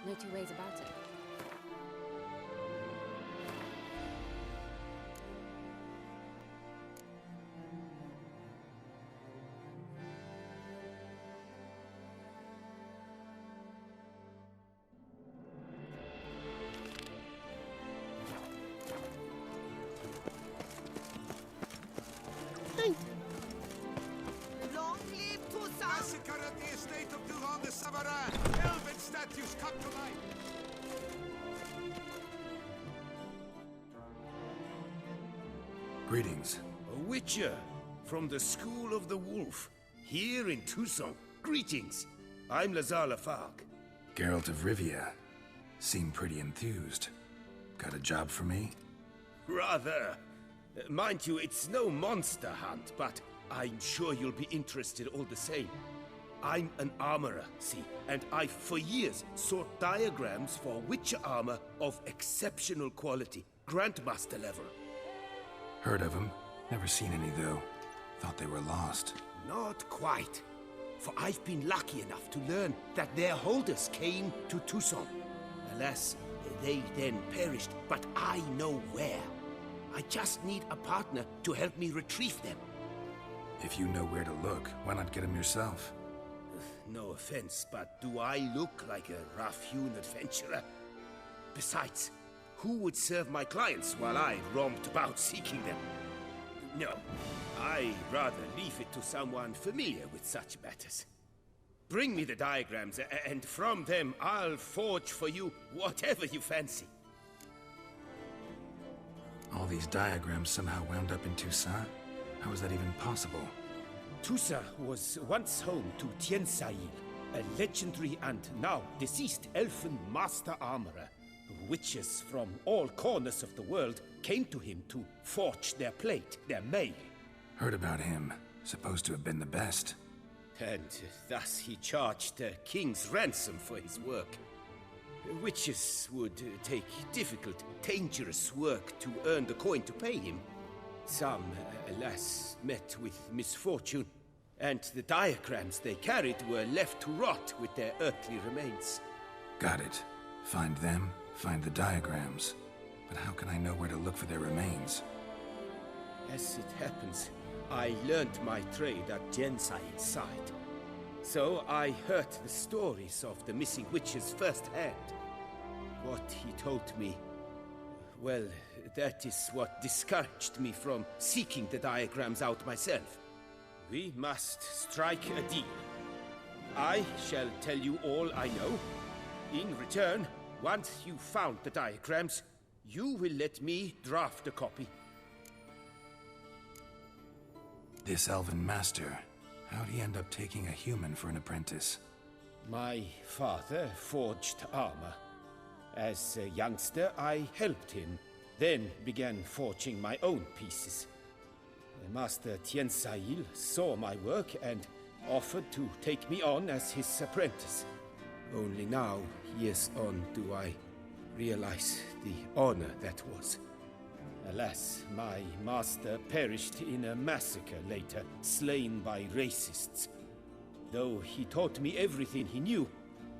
No two ways about it. Long live Toussaint! Massacre at the estate of Durand de Savarin! Elven statues come to life! Greetings. A witcher from the School of the Wolf, here in Toussaint. Greetings. I'm Lazar Lafargue. Geralt of Rivia. Seem pretty enthused. Got a job for me? Rather. Mind you, it's no monster hunt, but I'm sure you'll be interested all the same. I'm an armorer, see, and I've for years sought diagrams for witcher armor of exceptional quality, Grandmaster level. Heard of them. Never seen any, though. Thought they were lost. Not quite. For I've been lucky enough to learn that their holders came to Toussaint. Alas, they then perished, but I know where. I just need a partner to help me retrieve them. If you know where to look, why not get them yourself? No offense, but do I look like a rough-hewn adventurer? Besides, who would serve my clients while I roamed about seeking them? No, I'd rather leave it to someone familiar with such matters. Bring me the diagrams, and from them I'll forge for you whatever you fancy. All these diagrams somehow wound up in Toussaint? How is that even possible? Toussaint was once home to Tiensail, a legendary and now deceased elfin master armorer. Witches from all corners of the world came to him to forge their plate, their mail. Heard about him. Supposed to have been the best. And thus he charged a king's ransom for his work. Witches would take difficult, dangerous work to earn the coin to pay him. Some, alas, met with misfortune, and the diagrams they carried were left to rot with their earthly remains. Got it. Find them, find the diagrams. But how can I know where to look for their remains? As it happens, I learned my trade at Jensail's side. So I heard the stories of the missing witches firsthand. What he told me, well, that is what discouraged me from seeking the diagrams out myself. We must strike a deal. I shall tell you all I know. In return, once you've found the diagrams, you will let me draft a copy. This elven master, how'd he end up taking a human for an apprentice? My father forged armor. As a youngster, I helped him, then began forging my own pieces. Master Tiensail saw my work and offered to take me on as his apprentice. Only now, years on, do I realize the honor that was. Alas, my master perished in a massacre later, slain by racists. Though he taught me everything he knew,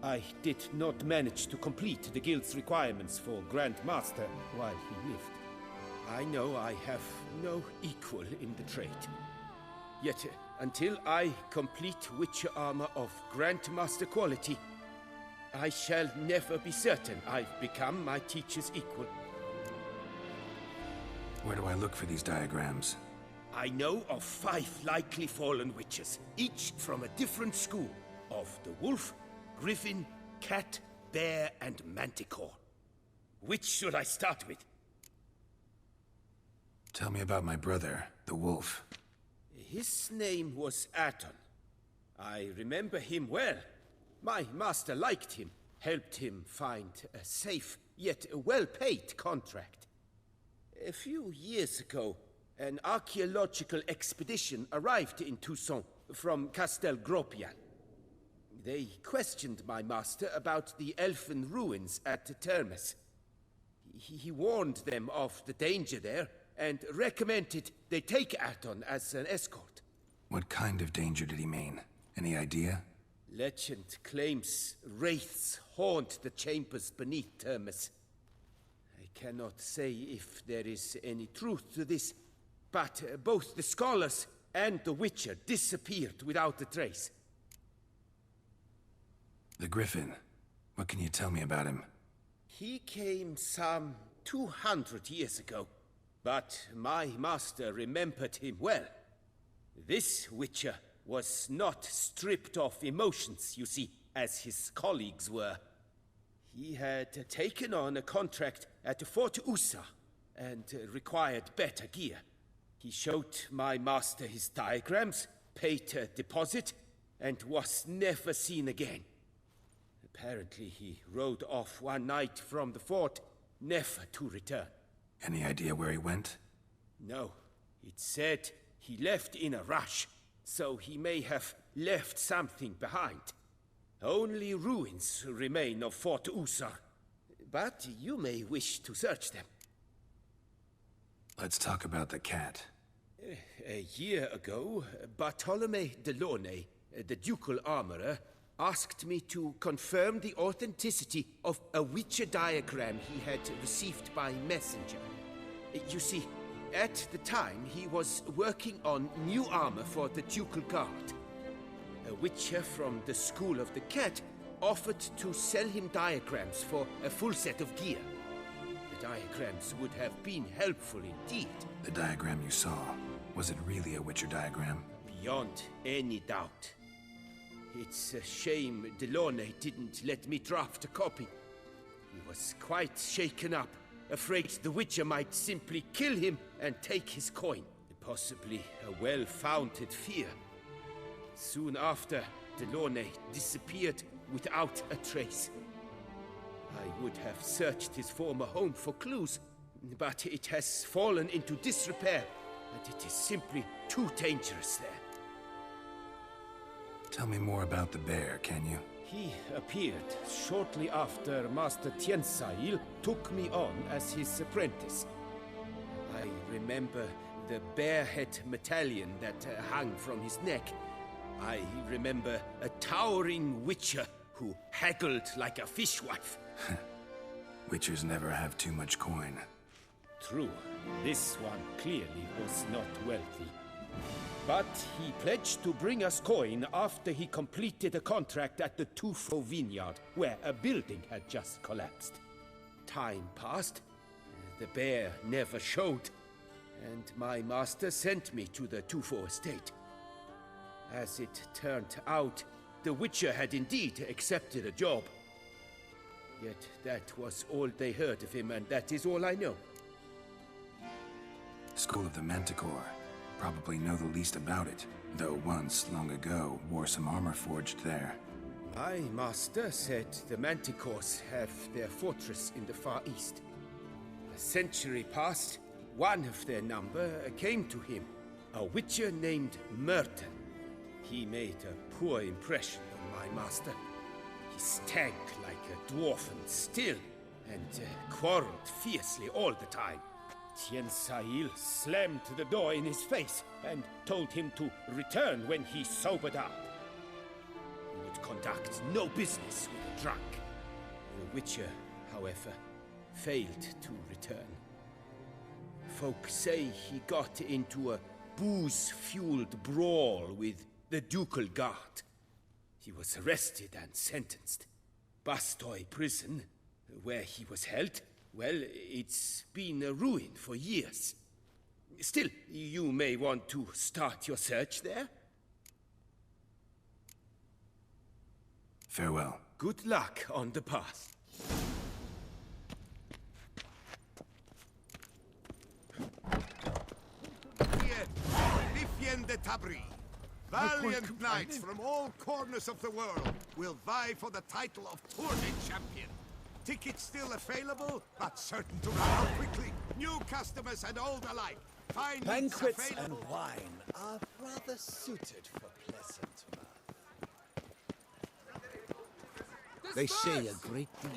I did not manage to complete the guild's requirements for Grandmaster while he lived. I know I have no equal in the trade. Yet, until I complete witcher armor of Grandmaster quality, I shall never be certain I've become my teacher's equal. Where do I look for these diagrams? I know of 5 likely fallen witches, each from a different school of the wolf, Griffin, cat, bear, and Manticore. Which should I start with? Tell me about my brother, the wolf. His name was Aton. I remember him well. My master liked him, helped him find a safe, yet well-paid contract. A few years ago, an archaeological expedition arrived in Toussaint from Castel Gropian. They questioned my master about the elfin ruins at Termes. He warned them of the danger there and recommended they take Aton as an escort. What kind of danger did he mean? Any idea? Legend claims wraiths haunt the chambers beneath Termus. I cannot say if there is any truth to this, but both the scholars and the Witcher disappeared without a trace. The Griffin. What can you tell me about him? He came some 200 years ago, but my master remembered him well. This Witcher was not stripped of emotions, you see, as his colleagues were. He had taken on a contract at Fort Usa and required better gear. He showed my master his diagrams, paid a deposit, and was never seen again. Apparently he rode off one night from the fort, never to return. Any idea where he went? No. It said he left in a rush, so he may have left something behind. Only ruins remain of Fort Usar, but you may wish to search them. Let's talk about the cat. A year ago, Bartolome Delaunay, the ducal armorer, asked me to confirm the authenticity of a Witcher diagram he had received by messenger. You see, at the time he was working on new armor for the ducal guard. A Witcher from the School of the Cat offered to sell him diagrams for a full set of gear. The diagrams would have been helpful indeed. The diagram you saw, was it really a Witcher diagram? Beyond any doubt. It's a shame Delaunay didn't let me draft a copy. He was quite shaken up, afraid the Witcher might simply kill him and take his coin. Possibly a well-founded fear. Soon after, Delaunay disappeared without a trace. I would have searched his former home for clues, but it has fallen into disrepair, and it is simply too dangerous there. Tell me more about the bear, can you? He appeared shortly after Master Tiensail took me on as his apprentice. I remember the bear-head medallion that hung from his neck. I remember a towering Witcher who haggled like a fishwife. Witchers never have too much coin. True, this one clearly was not wealthy. But he pledged to bring us coin after he completed a contract at the Tufo vineyard, where a building had just collapsed. Time passed, the bear never showed, and my master sent me to the Tufo estate. As it turned out, the Witcher had indeed accepted a job. Yet that was all they heard of him, and that is all I know. School of the Manticore. Probably know the least about it, though once, long ago, wore some armor forged there. My master said the Manticores have their fortress in the Far East. A century passed, one of their number came to him, a Witcher named Merton. He made a poor impression on my master. He stank like a dwarfen still, and quarreled fiercely all the time. Tiensail slammed the door in his face and told him to return when he sobered up. He would conduct no business with a drunk. The Witcher, however, failed to return. Folk say he got into a booze-fueled brawl with the ducal guard. He was arrested and sentenced. Bastoy prison, where he was held, well, it's been a ruin for years. Still, you may want to start your search there. Farewell. Good luck on the path. Here, Griffin de Tabri. Valiant knights from all corners of the world will vie for the title of tournament champion. Tickets still available, but certain to run out quickly. New customers and old alike. Fine Banquets and available. wine are rather suited for pleasant mirth. They say a great deal.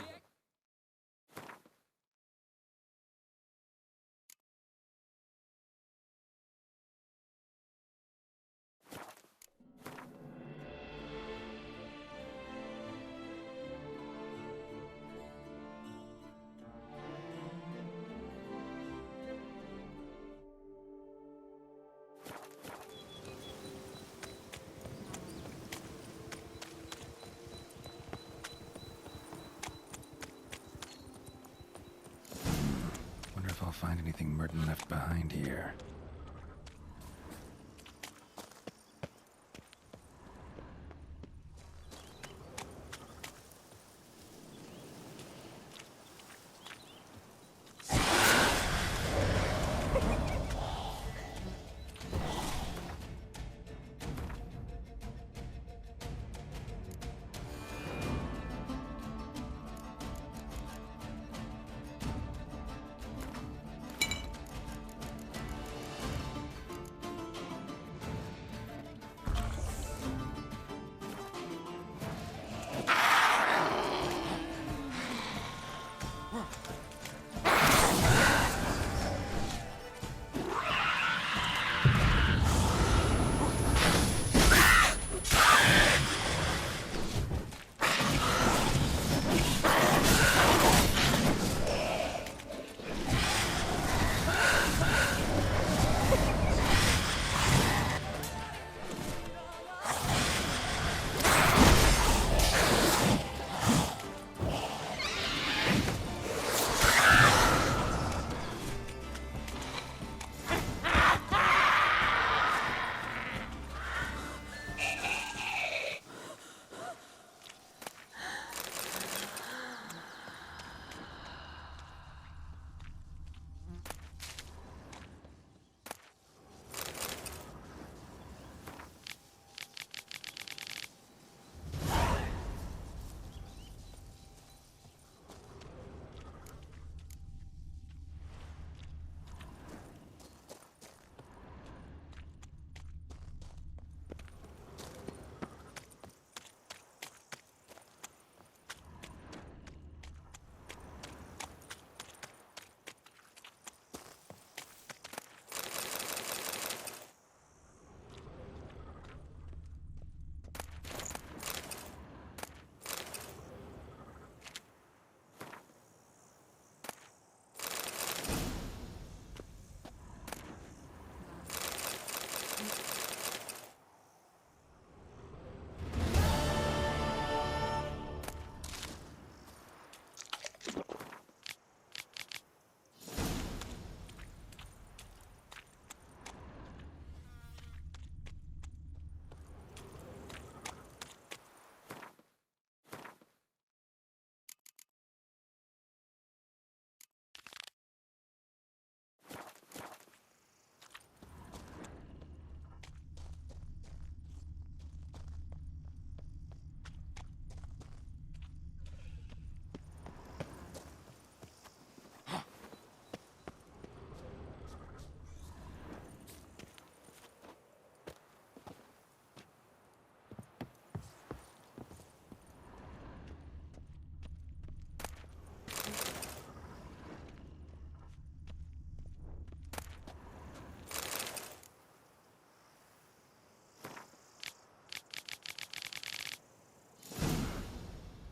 find anything Merton left behind here.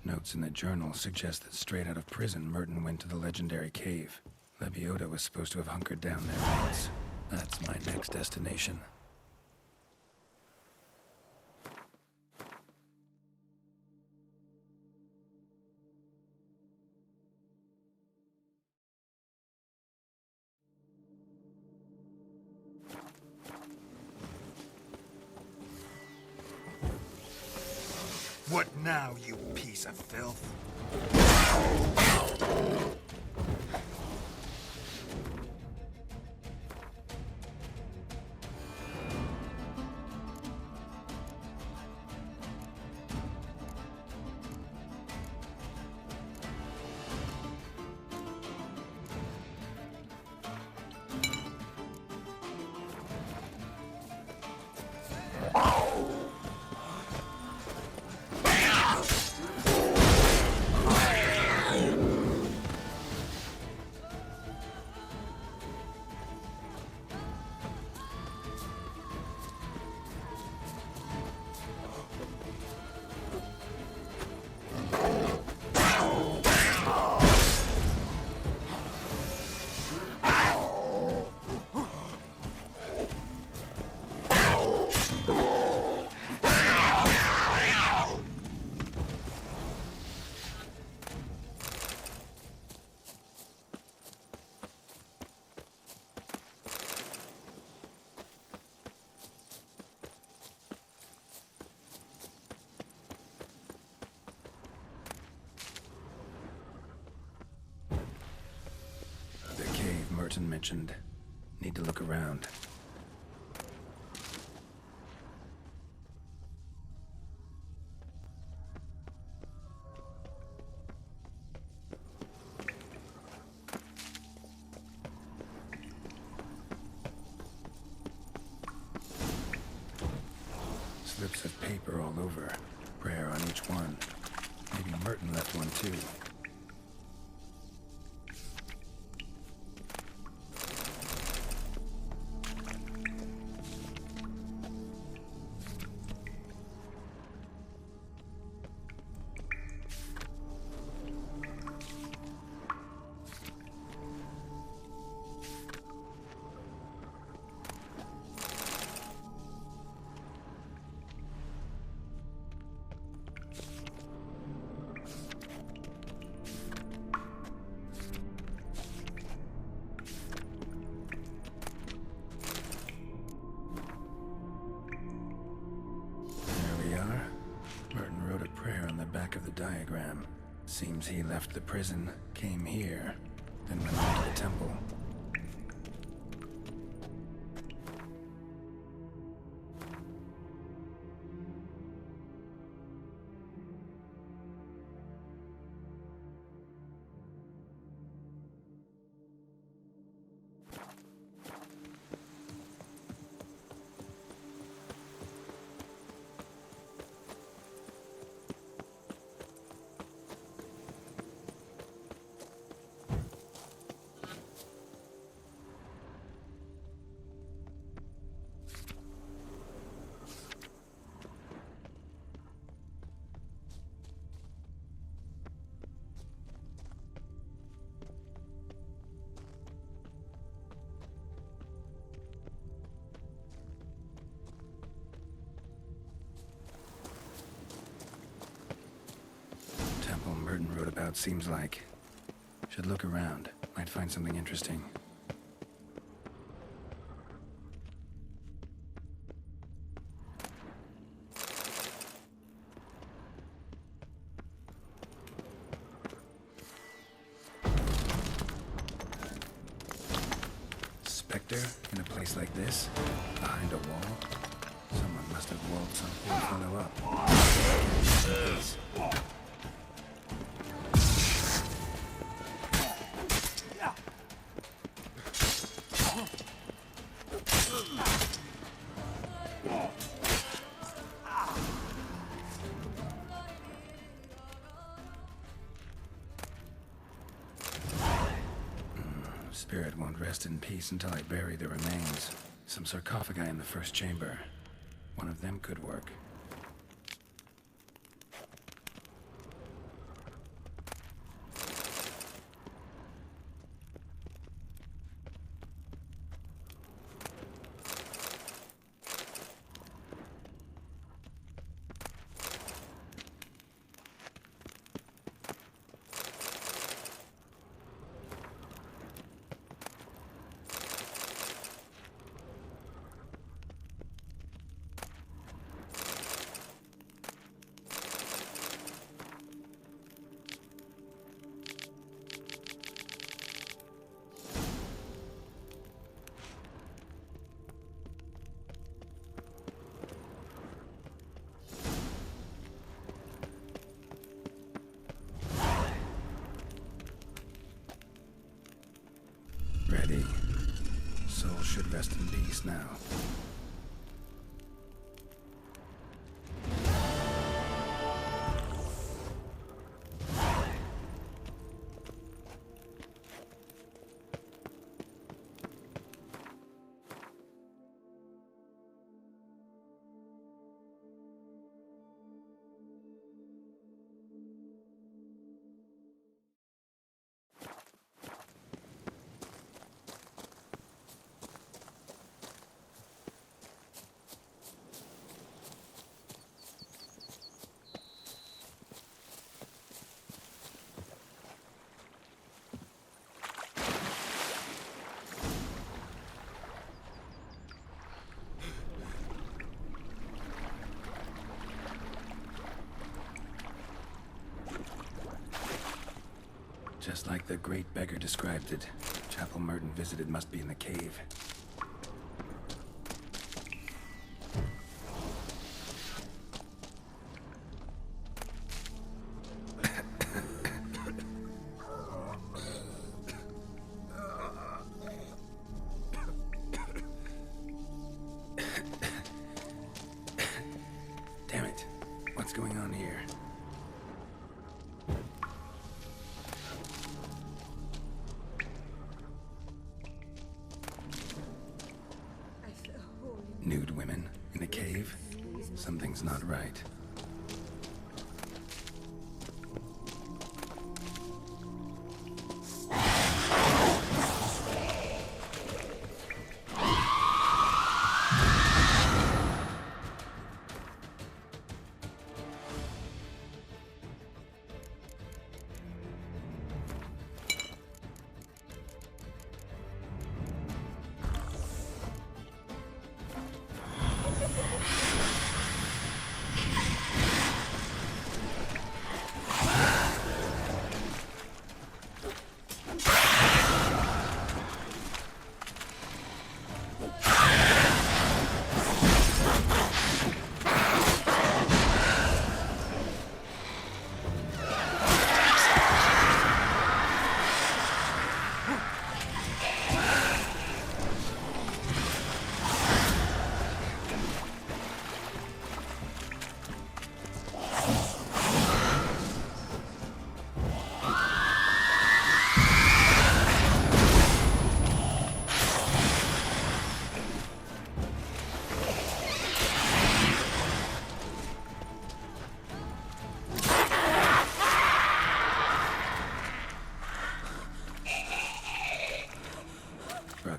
Notes in the journal suggest that straight out of prison, Merton went to the legendary cave. Lebioda was supposed to have hunkered down there once. That's my next destination. What now, you piece of filth? mentioned. Need to look around. Slips of paper all over. Prayer on each one. Maybe Merton left one too. Of the diagram. Seems he left the prison, came here, then went on to the temple. Merton wrote about seems like. Should look around. Might find something interesting. Spectre in a place like this? Behind a wall? Someone must have walled something to follow up. Please. Spirit won't rest in peace until I bury the remains. Some sarcophagi in the first chamber. One of them could work. Ready. Soul should rest in peace now. Just like the great beggar described it. chapel Merton visited must be in the cave. Damn it. What's going on here? Nude women in a cave? Something's not right.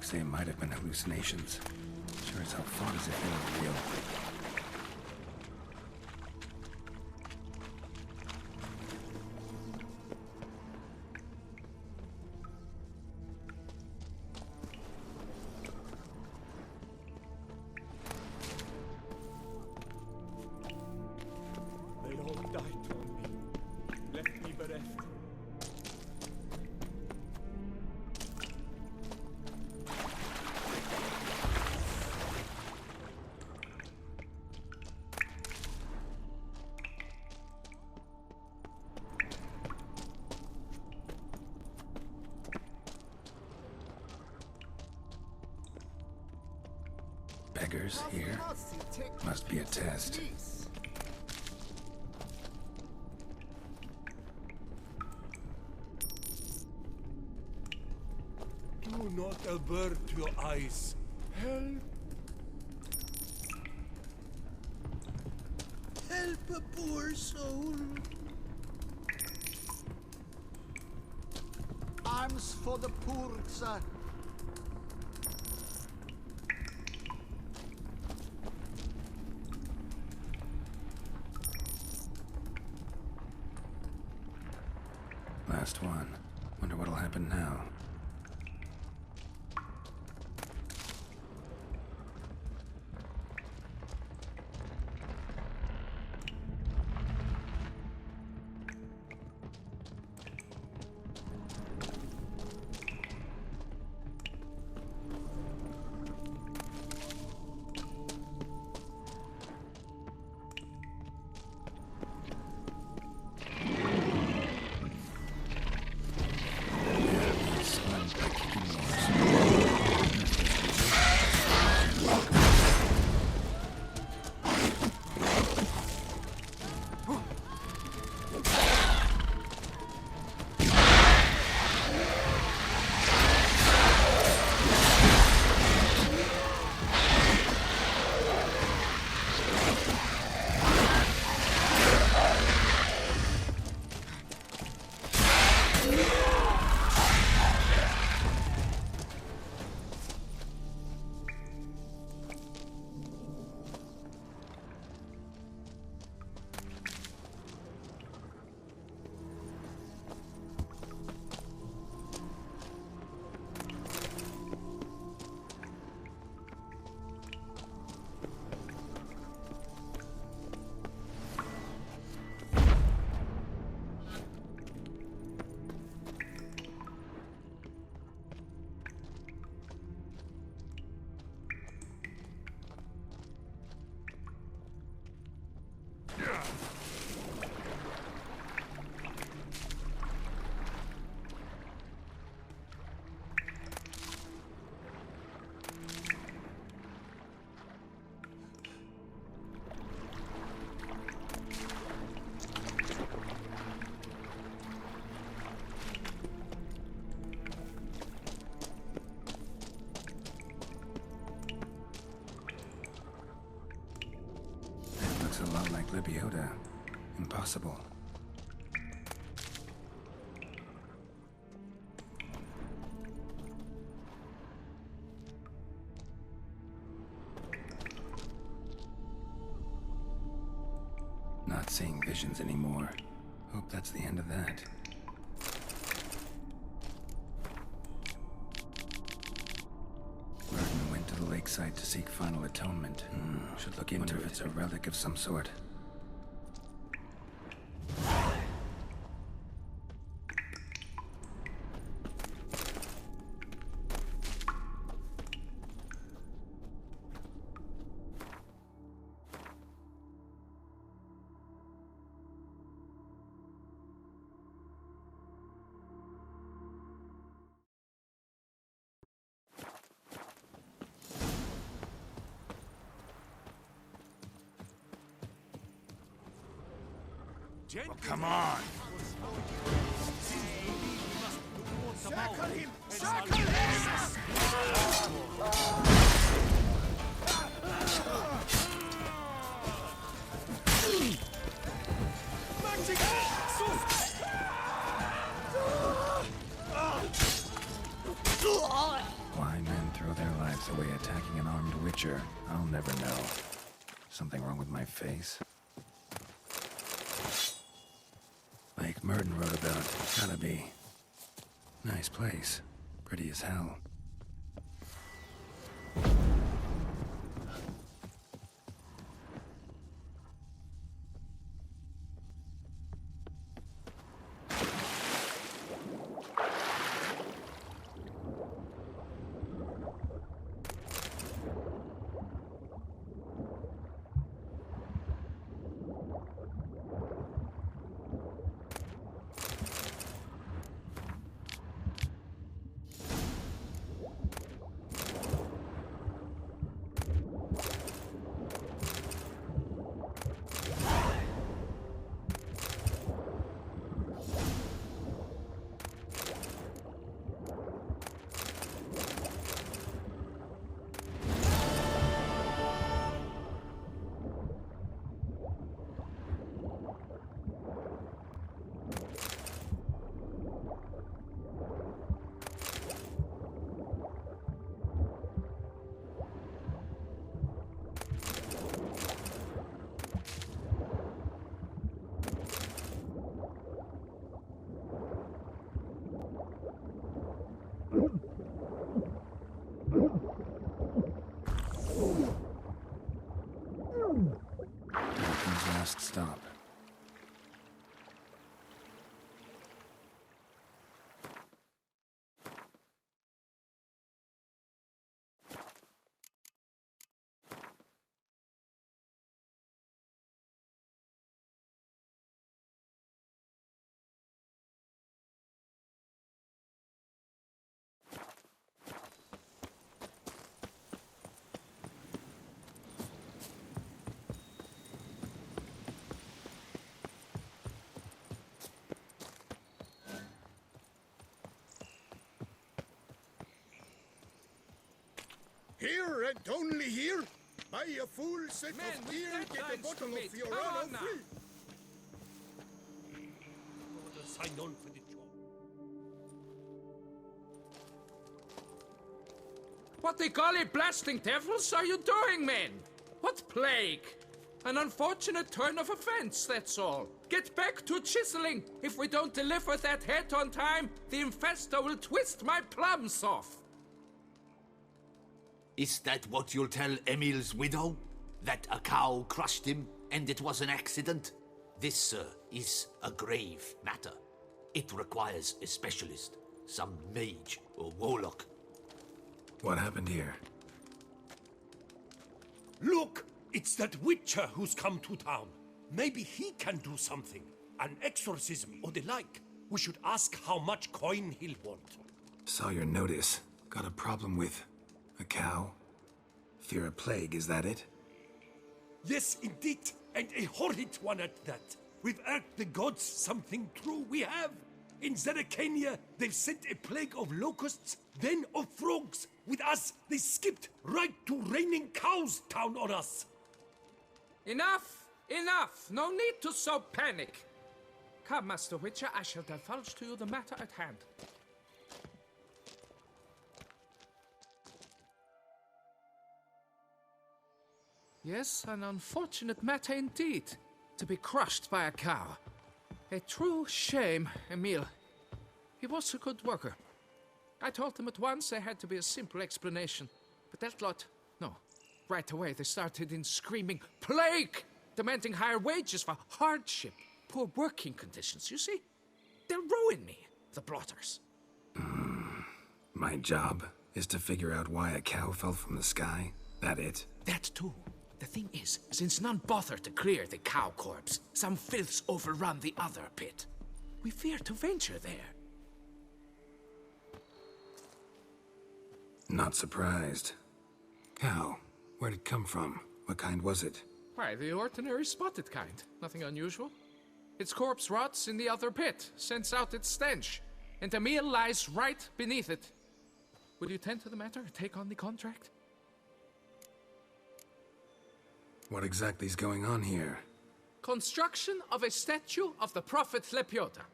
They might have been hallucinations. Sure as hell thought as if they were real. They all died on me, left me bereft. Beggars here? Must be a test. Do not avert your eyes. Help! Help a poor soul. Arms for the poor, sir. Last one. Wonder what'll happen now. Lebiota. Impossible. Not seeing visions anymore. Hope that's the end of that. Merton went to the lakeside to seek final atonement. Should look into it. If it's a relic of some sort. Come on! Circle him! Circle him! Why men throw their lives away attacking an armed witcher, I'll never know. Something wrong with my face? Like Merton wrote about. Gotta be. Nice place. Pretty as hell. Merton's last stop. Here and only here? Buy a full set of beer, get a bottle of Fiorano free. Sign on for the job. What the golly blasting devils are you doing, men? What plague? An unfortunate turn of events, that's all. Get back to chiseling. If we don't deliver that head on time, the infestor will twist my plums off. Is that what you'll tell Emil's widow? That a cow crushed him and it was an accident? This, sir, is a grave matter. It requires a specialist, some mage or warlock. What happened here? Look! It's that witcher who's come to town. Maybe he can do something. An exorcism or the like. We should ask how much coin he'll want. Saw your notice. Got a problem with a cow? Fear a plague, is that it? Yes, indeed. And a horrid one at that. We've irked the gods something true we have. In Zeracania, they've sent a plague of locusts, then of frogs. With us, they skipped right to raining cows down on us. Enough! Enough! No need to so panic! Come, Master Witcher, I shall divulge to you the matter at hand. Yes, an unfortunate matter indeed, to be crushed by a cow. A true shame, Emil. He was a good worker. I told them at once there had to be a simple explanation, but that lot, no. Right away they started in screaming, "Plague!" demanding higher wages for hardship, poor working conditions, you see? They'll ruin me, the blotters. My job is to figure out why a cow fell from the sky? That it? That too. The thing is, since none bother to clear the cow corpse, some filths overrun the other pit. We fear to venture there. Not surprised. Cow? Where'd it come from? What kind was it? Why, the ordinary spotted kind. Nothing unusual. Its corpse rots in the other pit, sends out its stench, and the meal lies right beneath it. Will you tend to the matter, take on the contract? What exactly is going on here? Construction of a statue of the prophet Lepiota.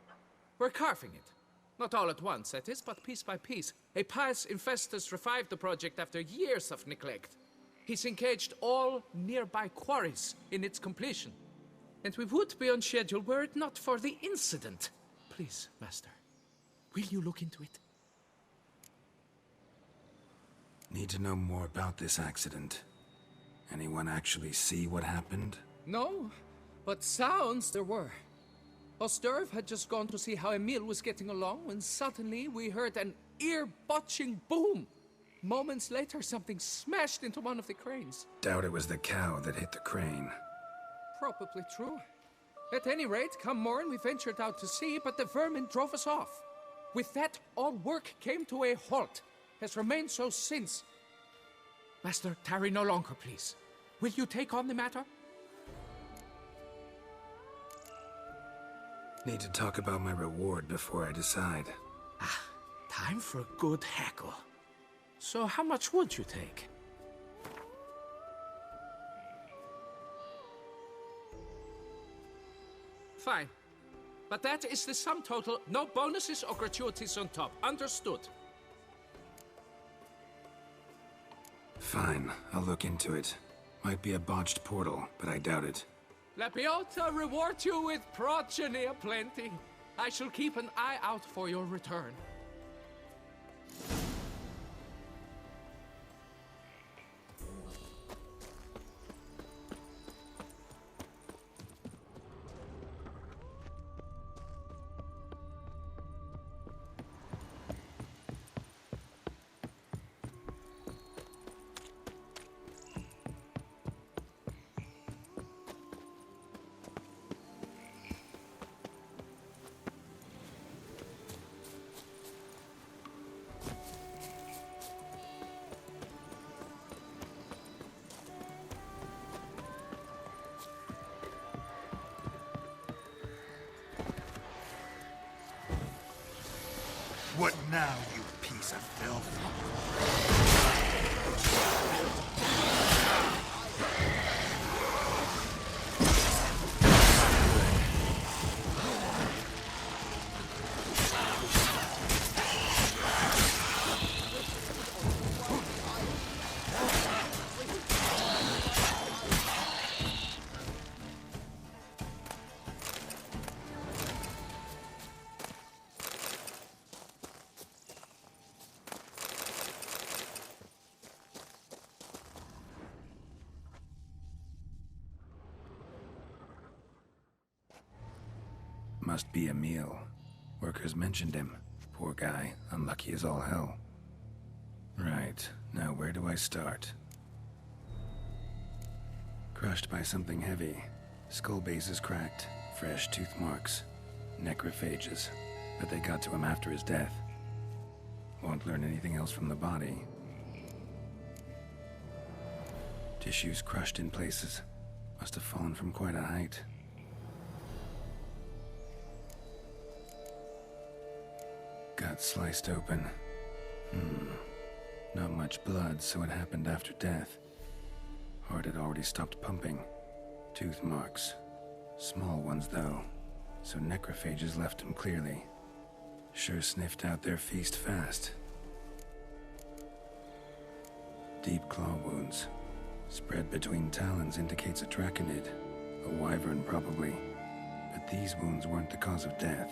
We're carving it. Not all at once, that is, but piece by piece. A pious infestus revived the project after years of neglect. He's engaged all nearby quarries in its completion. And we would be on schedule were it not for the incident. Please, Master, will you look into it? Need to know more about this accident. Anyone actually see what happened? No, but sounds there were. Osterv had just gone to see how Emil was getting along when suddenly we heard an ear-botching boom. Moments later, something smashed into one of the cranes. Doubt it was the cow that hit the crane. Probably true. At any rate, come morn, we ventured out to sea, but the vermin drove us off. With that, all work came to a halt. Has remained so since. Master, tarry no longer, please. Will you take on the matter? Need to talk about my reward before I decide. Time for a good hackle. So how much would you take? Fine. But that is the sum total, no bonuses or gratuities on top. Understood? Fine, I'll look into it. Might be a botched portal, but I doubt it. Lepiota reward you with progeny aplenty. I shall keep an eye out for your return. What now, you piece of filth? Must be Emil. Workers mentioned him. Poor guy, unlucky as all hell. Right, now where do I start? Crushed by something heavy. Skull base is cracked. Fresh tooth marks. Necrophages. But they got to him after his death. Won't learn anything else from the body. Tissues crushed in places. Must have fallen from quite a height. Gut sliced open. Not much blood, so it happened after death. Heart had already stopped pumping. Tooth marks. Small ones, though, so necrophages left them clearly. Sure sniffed out their feast fast. Deep claw wounds. Spread between talons indicates a draconid. A wyvern, probably. But these wounds weren't the cause of death.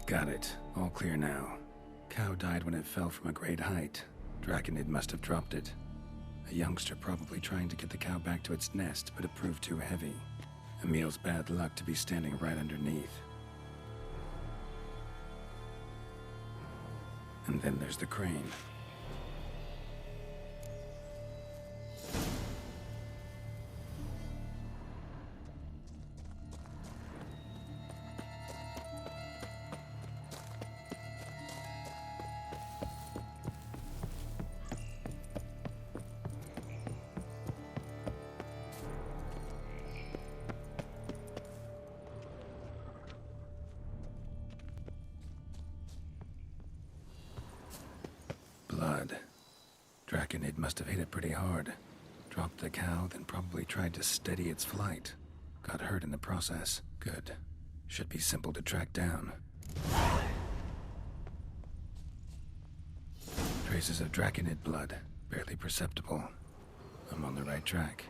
Got it. All clear now. Cow died when it fell from a great height. Draconid must have dropped it. A youngster probably trying to get the cow back to its nest, but it proved too heavy. Emil's bad luck to be standing right underneath. And then there's the crane. Blood. Draconid must have hit it pretty hard. Dropped the cow, then probably tried to steady its flight. Got hurt in the process. Good. Should be simple to track down. Traces of Draconid blood. Barely perceptible. I'm on the right track.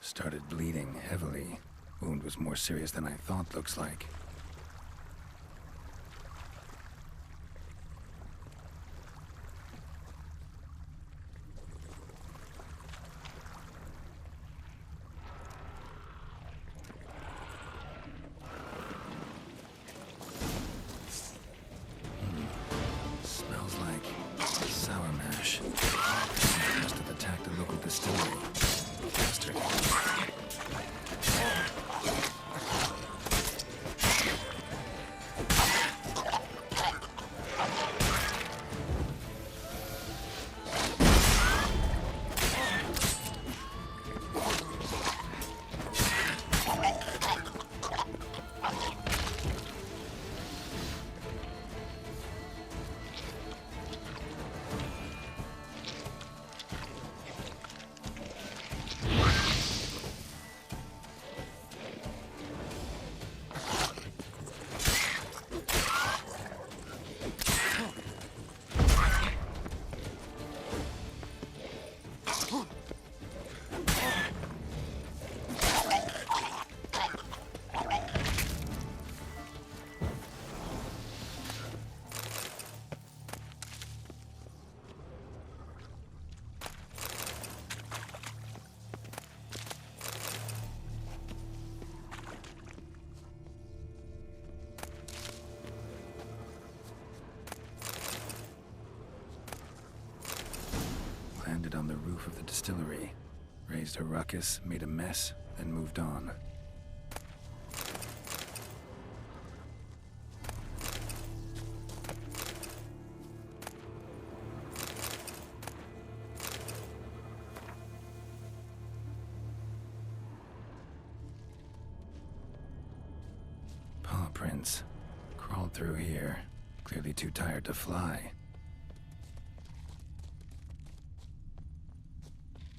Started bleeding heavily. Wound was more serious than I thought, looks like. Smells like sour mash. Must have attacked a local distillery. Bastard. Landed on the roof of the distillery, raised a ruckus, made a mess, and moved on. Paw prints. Crawled through here. Clearly too tired to fly.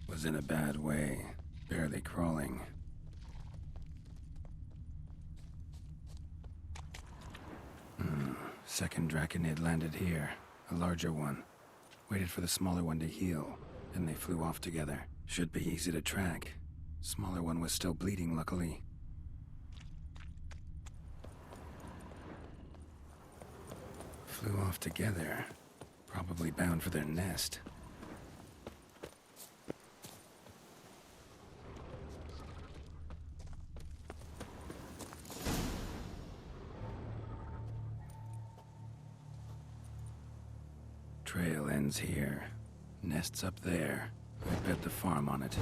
Was in a bad way, barely crawling. Second Draconid landed here, a larger one. Waited for the smaller one to heal, then they flew off together. Should be easy to track. Smaller one was still bleeding, luckily. Flew off together, probably bound for their nest. Trail ends here. Nest's up there. I bet the farm on it.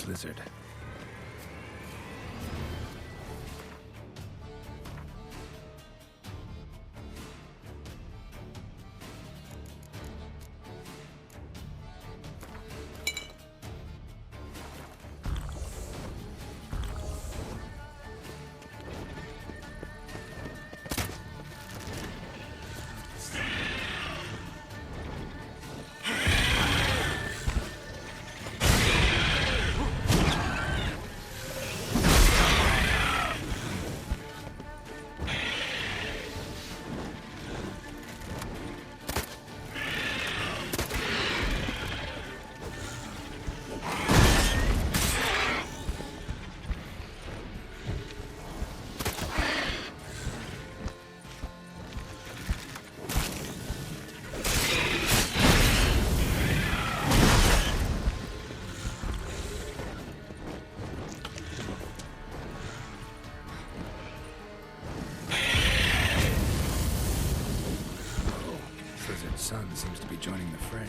lizard. Son seems to be joining the fray.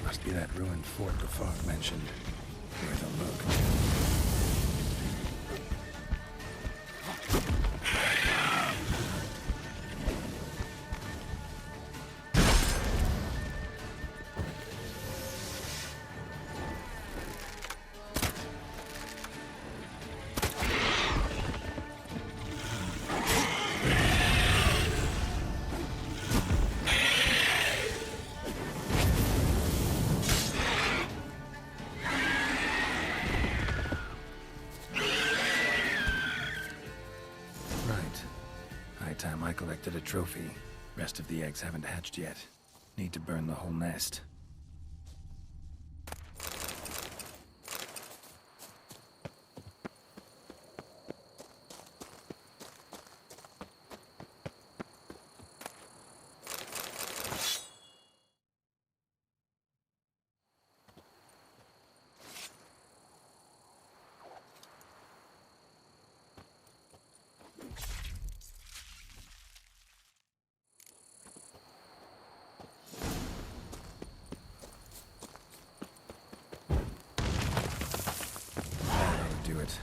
Must be that ruined fort the fog mentioned. Worth a look. Time I collected a trophy. Rest of the eggs haven't hatched yet. Need to burn the whole nest. Do it.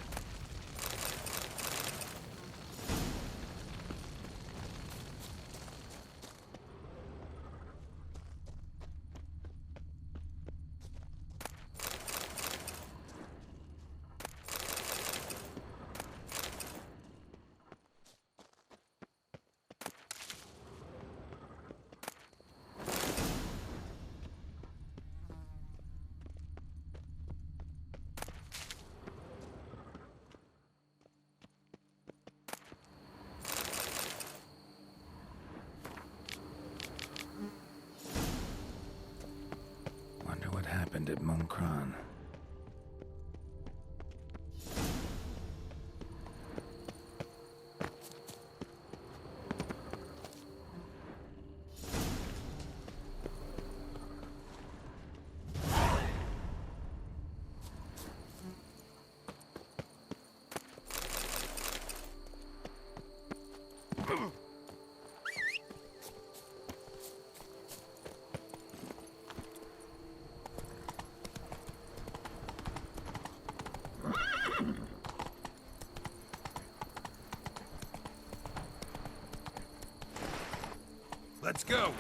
Happened at Monkran. Let's go!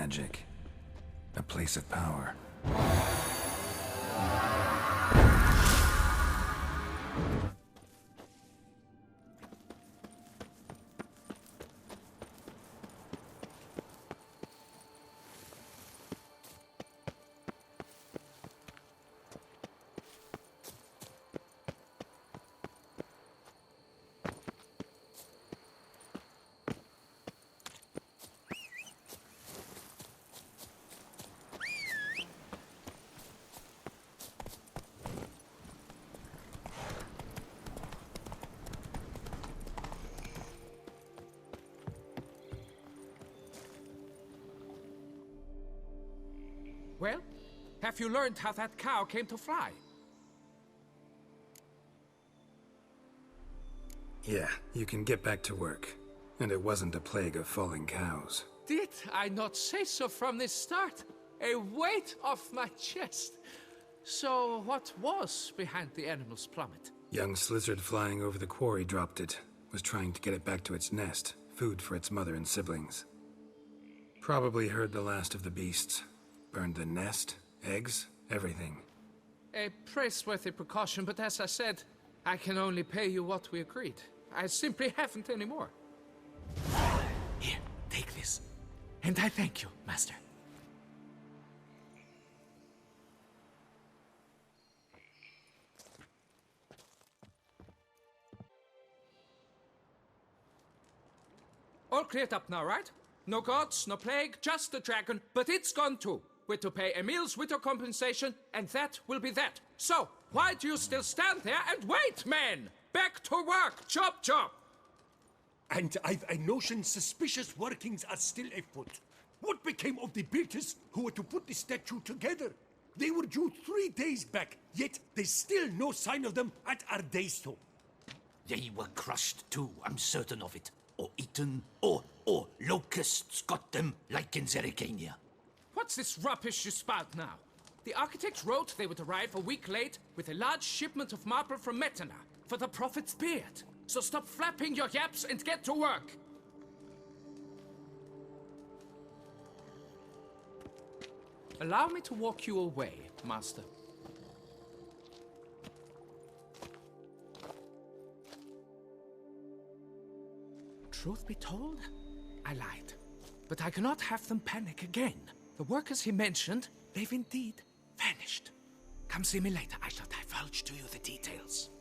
magic. A place of power. Well, have you learned how that cow came to fly? Yeah, you can get back to work. And it wasn't a plague of falling cows. Did I not say so from the start? A weight off my chest. So what was behind the animal's plummet? Young lizard flying over the quarry dropped it. Was trying to get it back to its nest. Food for its mother and siblings. Probably heard the last of the beasts. Burned the nest, eggs, everything. A praiseworthy precaution, but as I said, I can only pay you what we agreed. I simply haven't any more. Here, take this. And I thank you, Master. All cleared up now, right? No gods, no plague, just the dragon, but it's gone too. We're to pay Emil's widow compensation, and that will be that. So, why do you still stand there and wait, men? Back to work! Chop, chop! And I've a notion suspicious workings are still afoot. What became of the builders who were to put the statue together? They were due 3 days back, yet there's still no sign of them at our daystone. They were crushed too, I'm certain of it. Or eaten, or locusts got them, like in Zerikania. What's this rubbish you spout now? The architects wrote they would arrive a week late with a large shipment of marble from Metana for the prophet's beard. So stop flapping your yaps and get to work. Allow me to walk you away, Master. Truth be told, I lied. But I cannot have them panic again. The workers he mentioned, they've indeed vanished. Come see me later. I shall divulge to you the details.